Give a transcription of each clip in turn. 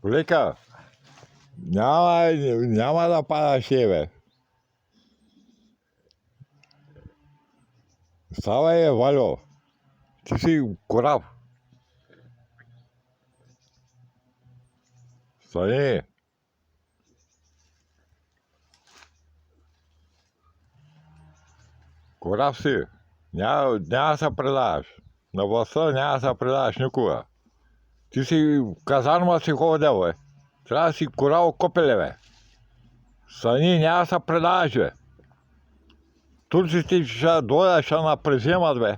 Полека, няма да падаш, бе. Ставай, Вальо. Ти си кораб. Стани. Кораб си. Няма да се предаваш. На властта няма да се предаваш никога. Ти си в казарма си ходил, бе. Трябва да си корал копеле, бе. Стани, няма да се предаваш, бе. Турците ще дойдат, ще напреземат, бе.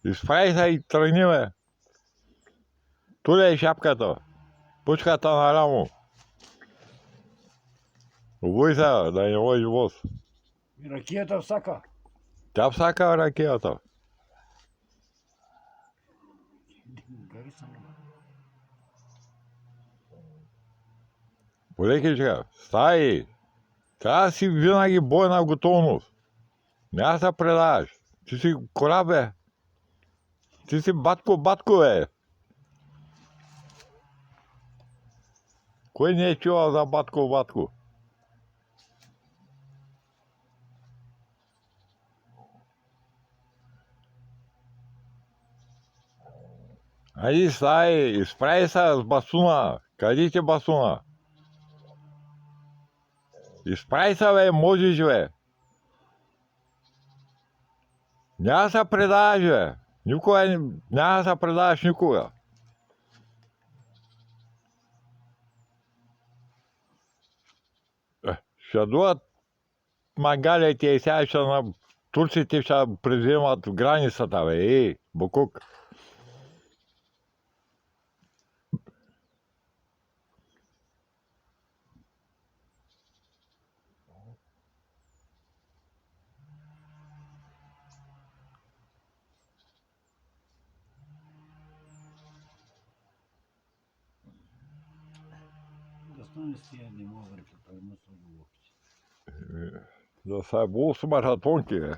Изправи се и тръгни, бе. Туля е шапката. Пучката на рамо. Обуй се, да не водиш воз. И ракията всака. Тя всака ракията. Полекичка, стай! Трябва да си винаги бойна готовност. Няма да се предаваш. Ти си кораб, бе. Ти си батко, бе. Кой не е чувал за батко? Айди, стай, изправи се с басуна. Къде ти басуна? Изправи се, бе, можеш, бе. Няма да се предаваш, бе. Никога няма да се предаваш никога. Ще дойдат мангалите и сега ще на турците ще превземат границата, бе. Букук. Да стане с тия не мога да правим на слабо. Да се бул с маратонки, бе.